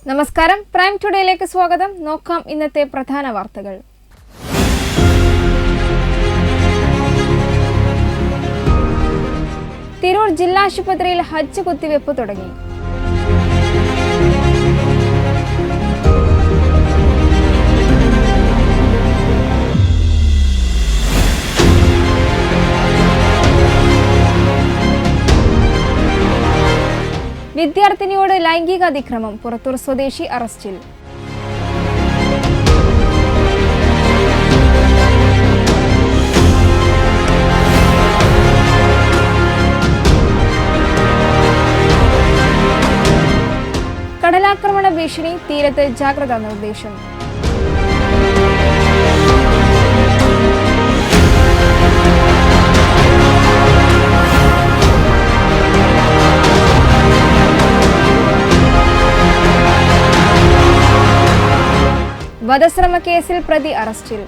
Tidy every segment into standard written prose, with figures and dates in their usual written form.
നമസ്കാരം, പ്രൈം ടുഡേയിലേക്ക് സ്വാഗതം. നോക്കാം ഇന്നത്തെ പ്രധാന വാർത്തകൾ. തിരൂർ ജില്ലാ ആശുപത്രിയിൽ ഹജ്ജ് കുത്തിവെപ്പ് തുടങ്ങി. വിദ്യാർത്ഥിനിയോട് ലൈംഗിക അതിക്രമം, പുറത്തൂർ സ്വദേശി അറസ്റ്റിൽ. കടലാക്രമണ ഭീഷണി, തീരത്ത് ജാഗ്രതാ നിർദ്ദേശം. വധശ്രമ കേസിൽ പ്രതി അറസ്റ്റിൽ.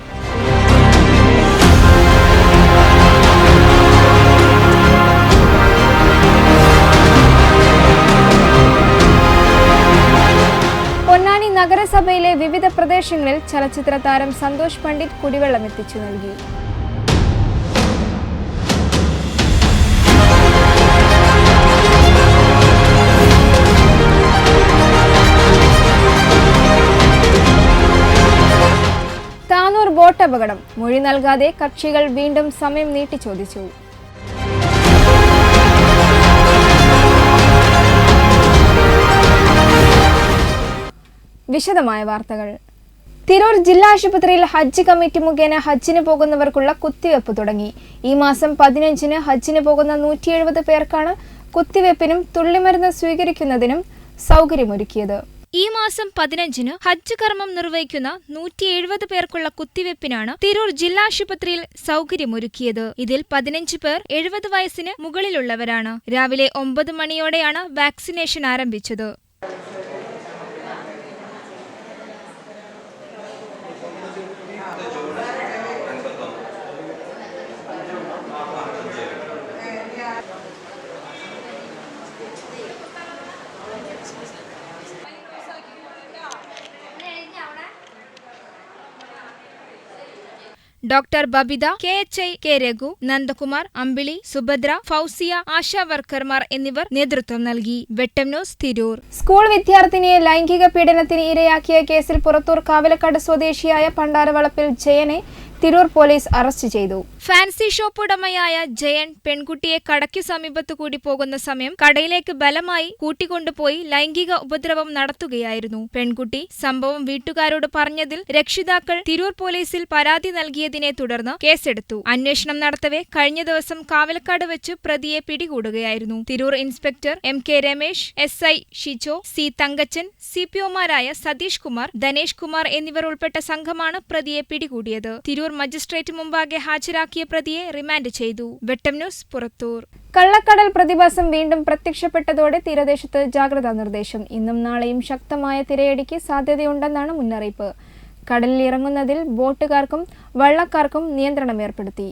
പൊന്നാനി നഗരസഭയിലെ വിവിധ പ്രദേശങ്ങളിൽ ചലച്ചിത്ര താരം സന്തോഷ് പണ്ഡിറ്റ് കുടിവെള്ളം എത്തിച്ചു നൽകി. താനൂർ ബോട്ട് അപകടം, മൊഴി നൽകാതെ കക്ഷികൾ വീണ്ടും സമയം നീട്ടി ചോദിച്ചു. വിശദമായ വാർത്തകൾ. തിരൂർ ജില്ലാ ആശുപത്രിയിൽ ഹജ്ജ് കമ്മിറ്റി മുഖേന ഹജ്ജിന് പോകുന്നവർക്കുള്ള കുത്തിവെപ്പ് തുടങ്ങി. ഈ മാസം 15-ന് ഹജ്ജിന് പോകുന്ന 170 പേർക്കാണ് കുത്തിവെപ്പിനും തുള്ളിമരുന്ന് സ്വീകരിക്കുന്നതിനും സൗകര്യമൊരുക്കിയത്. ഈ മാസം 15-ന് ഹജ്ജ് കർമ്മം നിർവഹിക്കുന്ന 170 പേർക്കുള്ള കുത്തിവെപ്പിനാണ് തിരൂർ ജില്ലാ ആശുപത്രിയിൽ സൗകര്യമൊരുക്കിയത്. ഇതിൽ 15 പേർ 70 വയസ്സിന് മുകളിലുള്ളവരാണ്. രാവിലെ 9 മണിയോടെയാണ് വാക്സിനേഷൻ ആരംഭിച്ചത്. Doctor Babitha, KHI, K Raghu, Nandakumar, Ambili, Subhadra, Fousiya, ASHA വർക്കർമാർ എന്നിവർ നേതൃത്വം നൽകി. വെട്ടം ന്യൂസ്, തിരൂർ. സ്കൂൾ വിദ്യാർത്ഥിനിയെ ലൈംഗിക പീഡനത്തിന് ഇരയാക്കിയ കേസിൽ പുറത്തൂർ കാവലക്കാട് സ്വദേശിയായ പണ്ടാരവളപ്പിൽ ജയനെ തിരൂർ പോലീസ് അറസ്റ്റ് ചെയ്തു. ഫാൻസി ഷോപ്പ് ഉടമയായ ജയൻ പെൺകുട്ടിയെ കടയ്ക്കു സമീപത്തു കൂടി പോകുന്ന സമയം കടയിലേക്ക് ബലമായി കൂട്ടിക്കൊണ്ടുപോയി ലൈംഗിക ഉപദ്രവം നടത്തുകയായിരുന്നു. പെൺകുട്ടി സംഭവം വീട്ടുകാരോട് പറഞ്ഞതിൽ രക്ഷിതാക്കൾ തിരൂർ പോലീസിൽ പരാതി നൽകിയതിനെ തുടർന്ന് കേസെടുത്തു. അന്വേഷണം നടത്തവെ കഴിഞ്ഞ ദിവസം കാവലക്കാട് വെച്ച് പ്രതിയെ പിടികൂടുകയായിരുന്നു. Tirur inspector MK Ramesh, SI Shijo, C Thankachan, CPOമാരായ സതീഷ് കുമാർ, ധനേഷ് കുമാർ എന്നിവർ ഉൾപ്പെട്ട സംഘമാണ് പ്രതിയെ പിടികൂടിയത്. തിരൂർ മജിസ്ട്രേറ്റ് മുമ്പാകെ ഹാജരാക്കിയ പ്രതിയെ റിമാൻഡ് ചെയ്തു. വെട്ടം ന്യൂസ്, പുറത്തൂർ. കള്ളക്കടൽ പ്രതിഭാസം വീണ്ടും പ്രത്യക്ഷപ്പെട്ടതോടെ തീരദേശത്ത് ജാഗ്രതാ നിർദ്ദേശം. ഇന്നും നാളെയും ശക്തമായ തിരയടിക്ക് സാധ്യതയുണ്ടെന്നാണ് മുന്നറിയിപ്പ്. കടലിൽ ഇറങ്ങുന്നതിൽ ബോട്ടുകാർക്കും വള്ളക്കാർക്കും നിയന്ത്രണം ഏർപ്പെടുത്തി.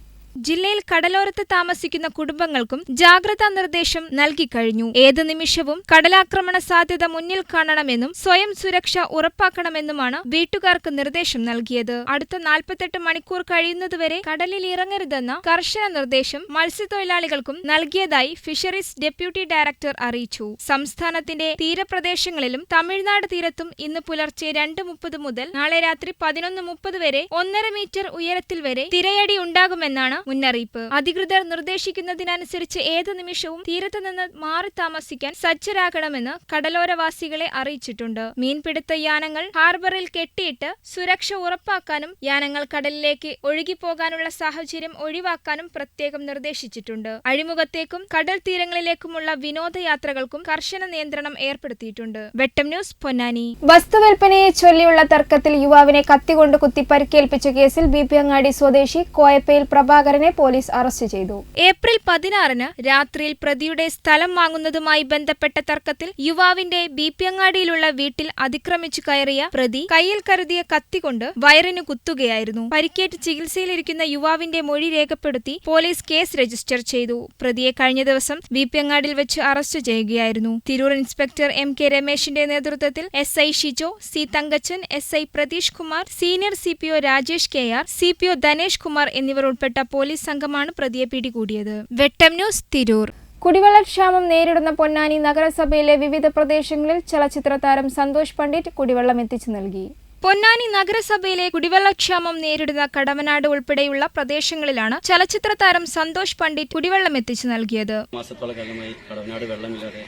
ജില്ലയിൽ കടലോരത്ത് താമസിക്കുന്ന കുടുംബങ്ങൾക്കും ജാഗ്രതാ നിർദ്ദേശം നൽകിക്കഴിഞ്ഞു. ഏത് നിമിഷവും കടലാക്രമണ സാധ്യത മുന്നിൽ കാണണമെന്നും സ്വയം സുരക്ഷ ഉറപ്പാക്കണമെന്നുമാണ് വീട്ടുകാർക്ക് നിർദ്ദേശം നൽകിയത്. അടുത്ത 48 മണിക്കൂർ കഴിയുന്നതുവരെ കടലിൽ ഇറങ്ങരുതെന്ന കർശന നിർദ്ദേശം മത്സ്യത്തൊഴിലാളികൾക്കും നൽകിയതായി ഫിഷറീസ് ഡെപ്യൂട്ടി ഡയറക്ടർ അറിയിച്ചു. സംസ്ഥാനത്തിന്റെ തീരപ്രദേശങ്ങളിലും തമിഴ്നാട് തീരത്തും ഇന്ന് പുലർച്ചെ 2:30 മുതൽ നാളെ രാത്രി 11:30 വരെ 1.5 മീറ്റർ ഉയരത്തിൽ വരെ തിരയടി ഉണ്ടാകുമെന്നാണ് മുന്നറിയിപ്പ്. അധികൃതർ നിർദ്ദേശിക്കുന്നതിനനുസരിച്ച് ഏത് നിമിഷവും തീരത്ത് നിന്ന് മാറി താമസിക്കാൻ സജ്ജരാകണമെന്ന് കടലോരവാസികളെ അറിയിച്ചിട്ടുണ്ട്. മീൻപിടുത്ത യാനങ്ങൾ ഹാർബറിൽ കെട്ടിയിട്ട് സുരക്ഷ ഉറപ്പാക്കാനും യാനങ്ങൾ കടലിലേക്ക് ഒഴുകിപ്പോകാനുള്ള സാഹചര്യം ഒഴിവാക്കാനും പ്രത്യേകം നിർദ്ദേശിച്ചിട്ടുണ്ട്. അഴിമുഖത്തേക്കും കടൽ തീരങ്ങളിലേക്കുമുള്ള വിനോദയാത്രകൾക്കും കർശന നിയന്ത്രണം ഏർപ്പെടുത്തിയിട്ടുണ്ട്. വെട്ടം ന്യൂസ്, പൊന്നാനി. വസ്തുവിൽപ്പനയെ ചൊല്ലിയുള്ള തർക്കത്തിൽ യുവാവിനെ കത്തികൊണ്ട് കുത്തി പരിക്കേൽപ്പിച്ച കേസിൽ BP അങ്ങാടി സ്വദേശി കോയപ്പയിൽ പ്രഭാകരൻ സുധാകരനെ പോലീസ് അറസ്റ്റ് ചെയ്തു. ഏപ്രിൽ 16 രാത്രിയിൽ പ്രതിയുടെ സ്ഥലം വാങ്ങുന്നതുമായി ബന്ധപ്പെട്ട തർക്കത്തിൽ യുവാവിന്റെ ബിപിയങ്ങാടിയിലുള്ള വീട്ടിൽ അതിക്രമിച്ചു കയറിയ പ്രതി കയ്യിൽ കരുതിയ കത്തികൊണ്ട് വയറിനു കുത്തുകയായിരുന്നു. പരിക്കേറ്റ് ചികിത്സയിലിരിക്കുന്ന യുവാവിന്റെ മൊഴി രേഖപ്പെടുത്തി പോലീസ് കേസ് രജിസ്റ്റർ ചെയ്തു. പ്രതിയെ കഴിഞ്ഞ ദിവസം ബിപിയങ്ങാടിൽ വെച്ച് അറസ്റ്റ് ചെയ്യുകയായിരുന്നു. തിരൂർ ഇൻസ്പെക്ടർ MK രമേശിന്റെ നേതൃത്വത്തിൽ SI Shijo, C Thankachan, SI Pratheesh Kumar, senior CPO Rajesh KR, CPO Dhanesh Kumar എന്നിവർ ഉൾപ്പെട്ട പോലീസ് സംഘമാണ് പ്രതിയെ പിടികൂടിയത്. വെട്ടം ന്യൂസ്, തിരൂർ. കുടിവെള്ളക്ഷാമം നേരിടുന്ന പൊന്നാനി നഗരസഭയിലെ വിവിധ പ്രദേശങ്ങളിൽ ചലച്ചിത്ര താരം സന്തോഷ് പണ്ഡിറ്റ് കുടിവെള്ളം എത്തിച്ചു നൽകി. പൊന്നാനി നഗരസഭയിലെ കുടിവെള്ളക്ഷാമം നേരിടുന്ന കടവനാട് ഉൾപ്പെടെയുള്ള പ്രദേശങ്ങളിലാണ് ചലച്ചിത്ര താരം സന്തോഷ് പണ്ഡിറ്റ് കുടിവെള്ളം എത്തിച്ചു നൽകിയത്. മാസത്തോളം കാലമായി കടവനാട് വെള്ളമില്ലാതെ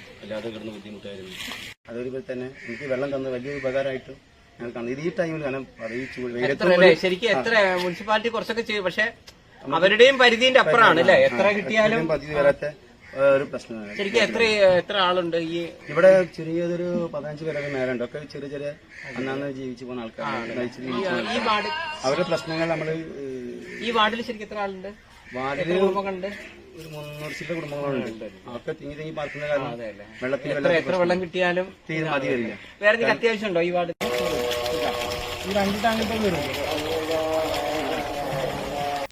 കിടന്ന് ബുദ്ധിമുട്ടായിരുന്നു. അതുപോലെ തന്നെ എനിക്ക് വെള്ളം തന്ന വലിയൊരു ഉപകാരമായിട്ട് ഈ ടൈമിൽ ശരിക്കും എത്ര മുനിസിപ്പാലിറ്റി കുറച്ചൊക്കെ ചെയ്യും, പക്ഷെ അവരുടെയും പരിധിന്റെ അപ്പുറമാണ് അല്ലേ? എത്ര കിട്ടിയാലും പദ്ധതി വരാത്ത ഒരു പ്രശ്നമാണ്. ശരിക്കും എത്ര ആളുണ്ട് ഈ ഇവിടെ? ചെറിയൊരു 15 പേരൊക്കെ മേലുണ്ട്. ഒക്കെ ചെറിയ ചെറിയ അന്നാന്ന് ജീവിച്ചു പോകുന്ന ആൾക്കാർ. ഈ വാർഡ് അവരുടെ പ്രശ്നങ്ങൾ നമ്മള് ഈ വാർഡിൽ ശരിക്കും എത്ര ആളുണ്ട്? വാർഡില് കുടുംബങ്ങളുണ്ട്, ഒരു 300 കുടുംബങ്ങളുണ്ട്. ഒക്കെ തിങ്ങി പാർക്കുന്ന കാരണം വെള്ളത്തിന് എത്ര വെള്ളം കിട്ടിയാലും തീരെ മതി വരില്ല. വേറെ എന്തെങ്കിലും അത്യാവശ്യം ഉണ്ടോ ഈ വാർഡ്?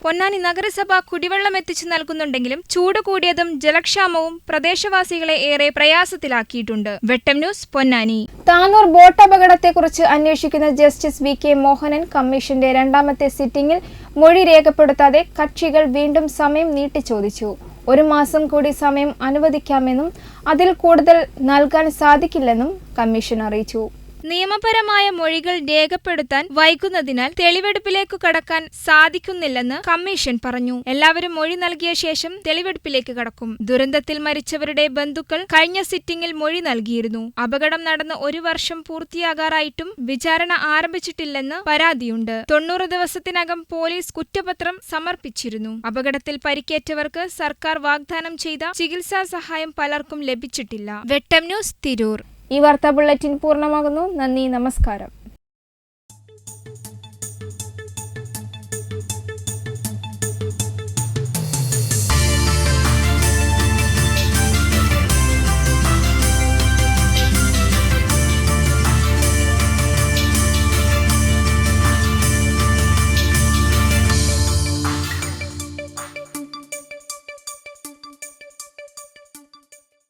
പൊന്നാനി നഗരസഭ കുടിവെള്ളം എത്തിച്ചു നൽകുന്നുണ്ടെങ്കിലും ചൂട് കൂടിയതും ജലക്ഷാമവും പ്രദേശവാസികളെ ഏറെ പ്രയാസത്തിലാക്കിയിട്ടുണ്ട്. വെട്ടം ന്യൂസ്, പൊന്നാനി. താനൂർ ബോട്ട് അപകടത്തെക്കുറിച്ച് അന്വേഷിക്കുന്ന ജസ്റ്റിസ് VK മോഹനൻ കമ്മീഷന്റെ രണ്ടാമത്തെ സിറ്റിംഗിൽ മൊഴി രേഖപ്പെടുത്താതെ കക്ഷികൾ വീണ്ടും സമയം നീട്ടിച്ചോദിച്ചു. 1 മാസം കൂടി സമയം അനുവദിക്കാമെന്നും അതിൽ കൂടുതൽ നൽകാൻ സാധിക്കില്ലെന്നും കമ്മീഷൻ അറിയിച്ചു. നിയമപരമായ മൊഴികൾ രേഖപ്പെടുത്താൻ വൈകുന്നതിനാൽ തെളിവെടുപ്പിലേക്ക് കടക്കാൻ സാധിക്കുന്നില്ലെന്ന് കമ്മീഷൻ പറഞ്ഞു. എല്ലാവരും മൊഴി നൽകിയ ശേഷം തെളിവെടുപ്പിലേക്ക് കടക്കും. ദുരന്തത്തിൽ മരിച്ചവരുടെ ബന്ധുക്കൾ കഴിഞ്ഞ സിറ്റിംഗിൽ മൊഴി നൽകിയിരുന്നു. അപകടം നടന്ന് 1 വർഷം പൂർത്തിയാകാറായിട്ടും വിചാരണ ആരംഭിച്ചിട്ടില്ലെന്ന് പരാതിയുണ്ട്. 90 ദിവസത്തിനകം പോലീസ് കുറ്റപത്രം സമർപ്പിച്ചിരുന്നു. അപകടത്തിൽ പരിക്കേറ്റവർക്ക് സർക്കാർ വാഗ്ദാനം ചെയ്ത ചികിത്സാ സഹായം പലർക്കും ലഭിച്ചിട്ടില്ല. വെട്ടം ന്യൂസ്, തിരൂർ. ഈ വാർത്താ ബുള്ളറ്റിൻ പൂർണ്ണമാകുന്നു. നന്ദി, നമസ്കാരം.